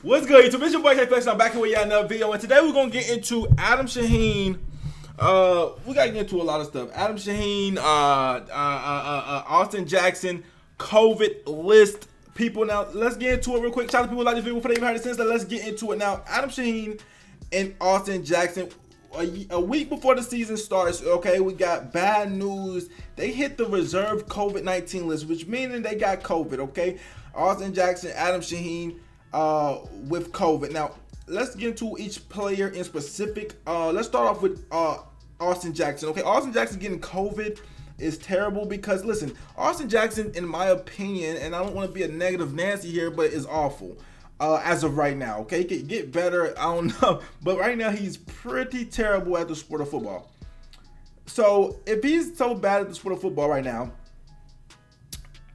What's good, YouTube? It's your boy K-Flex. I'm back here with y'all another video, and today we're gonna get into Adam Shaheen. We gotta get into a lot of stuff. Adam Shaheen, Austin Jackson, COVID list people. Now let's get into it real quick. Shout out to people who like this video before they even heard it since. Let's get into it now. Adam Shaheen and Austin Jackson. A week before the season starts, okay, we got bad news. They hit the reserve COVID-19 list, which meaning they got COVID, okay? Austin Jackson, Adam Shaheen with COVID. Now, let's get into each player in specific. Let's start off with Austin Jackson, okay? Austin Jackson getting COVID is terrible because, listen, Austin Jackson, in my opinion, and I don't want to be a negative Nancy here, but is awful. As of right now, okay, he could get better, I don't know, but right now he's pretty terrible at the sport of football. So if he's so bad at the sport of football right now,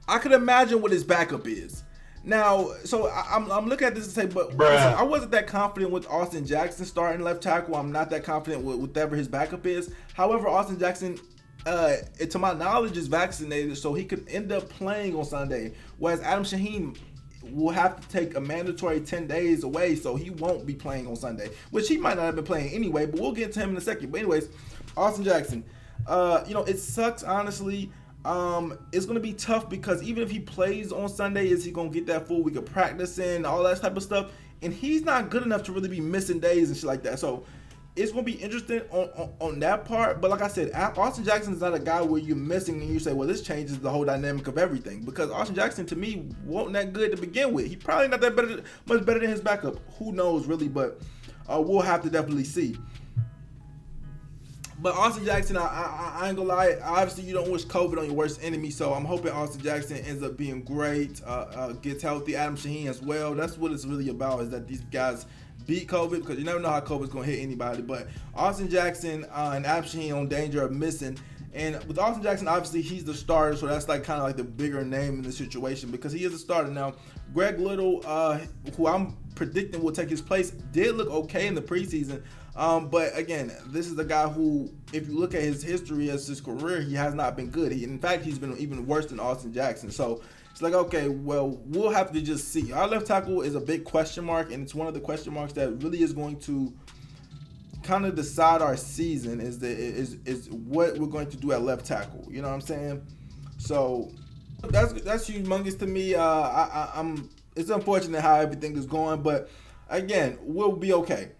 I could imagine what his backup is. Now, so I'm looking at this and say, but listen, I wasn't that confident with Austin Jackson starting left tackle. I'm not that confident with whatever his backup is. However, Austin Jackson, to my knowledge, is vaccinated, so he could end up playing on Sunday, whereas Adam Shaheen will have to take a mandatory 10 days away, so he won't be playing on Sunday, which he might not have been playing anyway, but we'll get to him in a second. But anyways, Austin Jackson, it sucks, honestly. It's going to be tough because even if he plays on Sunday, is he going to get that full week of practice in, all that type of stuff? And he's not good enough to really be missing days and shit like that. So it's going to be interesting on that part. But like I said, Austin Jackson is not a guy where you're missing and you say, well, this changes the whole dynamic of everything. Because Austin Jackson, to me, wasn't that good to begin with. He probably not that much better than his backup. Who knows, really? But we'll have to definitely see. But Austin Jackson, I ain't gonna lie, obviously you don't wish COVID on your worst enemy, so I'm hoping Austin Jackson ends up being great, gets healthy. Adam Shaheen as well. That's what it's really about, is that these guys beat COVID, because you never know how COVID's gonna hit anybody. But Austin Jackson and Adam Shaheen on danger of missing. And with Austin Jackson, obviously he's the starter, so that's like kind of like the bigger name in the situation because he is a starter. Now, Greg Little, who I'm predicting will take his place, did look okay in the preseason. But again, this is a guy who, if you look at his history as his career, he has not been good. In fact, he's been even worse than Austin Jackson. So it's like, okay, well, we'll have to just see. Our left tackle is a big question mark, and it's one of the question marks that really is going to kind of decide our season, is what we're going to do at left tackle. You know what I'm saying? So that's humongous to me. It's unfortunate how everything is going, but again, we'll be okay.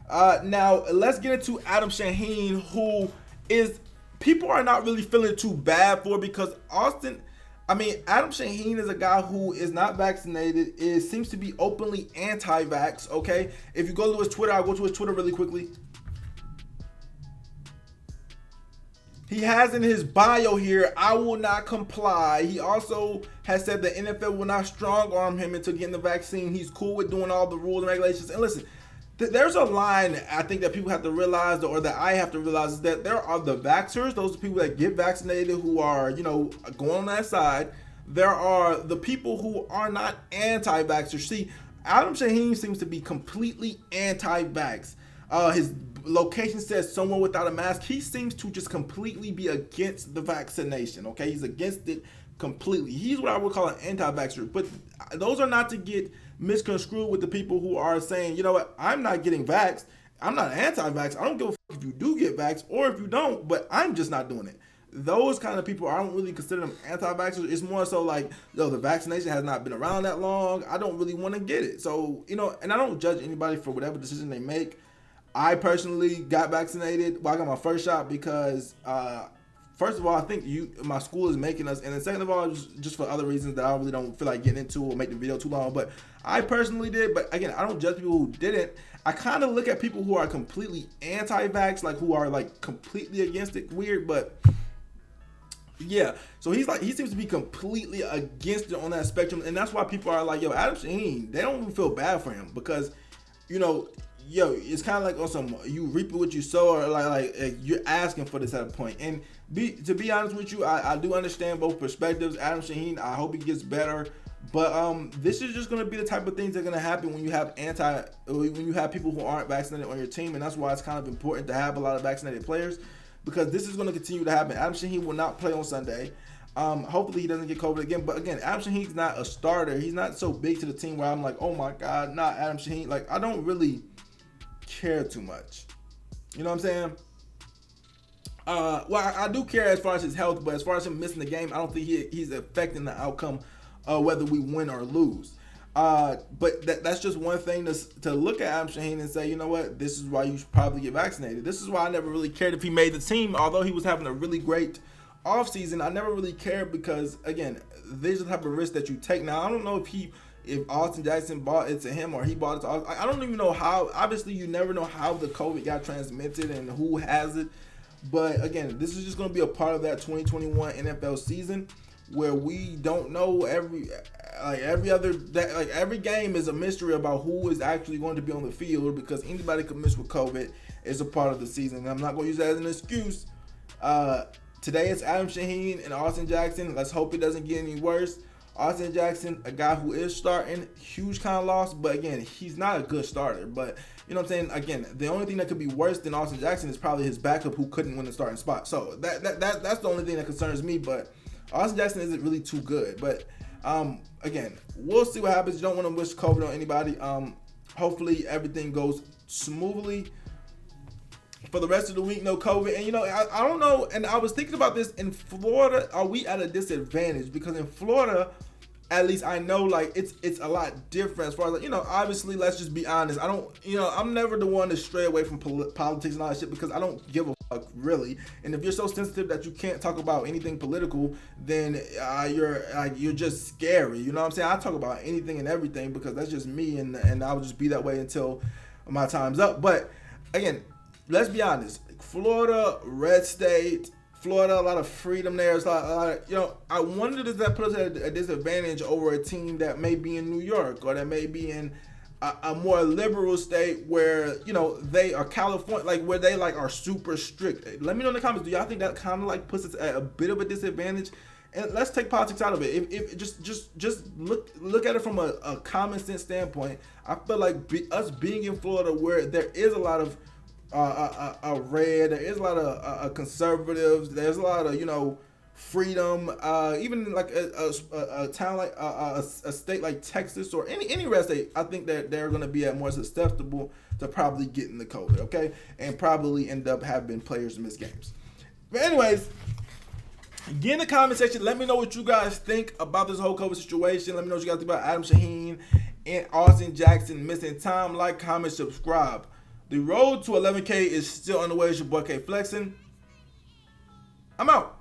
Now let's get into Adam Shaheen, who is, people are not really feeling too bad for, because Adam Shaheen is a guy who is not vaccinated. It seems to be openly anti-vax. Okay, if you go to his Twitter, I'll go to his Twitter really quickly. He has in his bio here, "I will not comply." He also has said the NFL will not strong arm him into getting the vaccine. He's cool with doing all the rules and regulations. And listen, there's a line I think that people have to realize, or that I have to realize, is that there are the vaxxers, those are people that get vaccinated who are, going on that side. There are the people who are not anti-vaxxers. See, Adam Shaheen seems to be completely anti-vax. His location says someone without a mask. He seems to just completely be against the vaccination, okay? He's against it completely. He's what I would call an anti-vaxxer. But those are not to get misconstrued with the people who are saying, you know what, I'm not getting vaxxed. I'm not anti-vax. I don't give a fuck if you do get vaxxed or if you don't, but I'm just not doing it. Those kind of people, I don't really consider them anti-vaxxers. It's more so like, the vaccination has not been around that long. I don't really want to get it. So, and I don't judge anybody for whatever decision they make. I personally got vaccinated. Well, I got my first shot because, first of all, I think my school is making us, and then second of all, just for other reasons that I really don't feel like getting into or make the video too long. But I personally did. But again, I don't judge people who didn't. I kind of look at people who are completely anti-vax, like who are like completely against it. Weird, but yeah. So he seems to be completely against it on that spectrum, and that's why people are like, yo, Adam Shaheen, they don't even feel bad for him because, it's kind of like on some, you reap what you sow, or like you're asking for this at a point. And to be honest with you, I do understand both perspectives. Adam Shaheen, I hope he gets better, but this is just going to be the type of things that are going to happen when you have people who aren't vaccinated on your team, and that's why it's kind of important to have a lot of vaccinated players, because this is going to continue to happen. Adam Shaheen will not play on Sunday. Hopefully he doesn't get COVID again. But again, Adam Shaheen's not a starter. He's not so big to the team where I'm like, oh my God, not Adam Shaheen. Like, I don't really care too much. You know what I'm saying? Well, I do care as far as his health, but as far as him missing the game, I don't think he's affecting the outcome of whether we win or lose. But that's just one thing to look at Adam Shaheen and say, you know what, this is why you should probably get vaccinated. This is why I never really cared if he made the team, although he was having a really great offseason. I never really cared because, again, these are the type of risks that you take. Now, I don't know if Austin Jackson bought it to him or he bought it to Austin. I don't even know how. Obviously, you never know how the COVID got transmitted and who has it. But again, this is just going to be a part of that 2021 NFL season where we don't know every game is a mystery about who is actually going to be on the field because anybody could miss with COVID. Is a part of the season. And I'm not going to use that as an excuse. Today it's Adam Shaheen and Austin Jackson. Let's hope it doesn't get any worse. Austin Jackson, a guy who is starting, huge kind of loss, but again, he's not a good starter. But you know what I'm saying? Again, the only thing that could be worse than Austin Jackson is probably his backup who couldn't win the starting spot. So that's the only thing that concerns me. But Austin Jackson isn't really too good. But again, we'll see what happens. You don't want to wish COVID on anybody. Hopefully everything goes smoothly. For the rest of the week, no COVID. And, you know, I don't know. And I was thinking about this. In Florida, are we at a disadvantage? Because in Florida, at least I know, like, it's a lot different as far as, like, you know, obviously, let's just be honest. I'm never the one to stray away from politics and all that shit because I don't give a fuck, really. And if you're so sensitive that you can't talk about anything political, then you're just scary. You know what I'm saying? I talk about anything and everything because that's just me, and I'll just be that way until my time's up. But, again, let's be honest. Florida, red state. Florida, a lot of freedom there. It's a lot of, you know, I wonder does that put us at a disadvantage over a team that may be in New York or that may be in a more liberal state where, you know, they are California, like where they like are super strict. Let me know in the comments. Do y'all think that kind of like puts us at a bit of a disadvantage? And let's take politics out of it. If just look at it from a common sense standpoint. I feel like us being in Florida where there is a lot of red, there is a lot of conservatives, there's a lot of, you know, freedom, even like a town like a state like Texas or any red state. I think that they're going to be more susceptible to probably getting the COVID, okay, and probably end up having players miss games. But anyways, get in the comment section, let me know what you guys think about this whole COVID situation. Let me know what you guys think about Adam Shaheen and Austin Jackson missing time. Like, comment, subscribe. The road to 11K is still on the way. It's your boy K Flexin'. I'm out.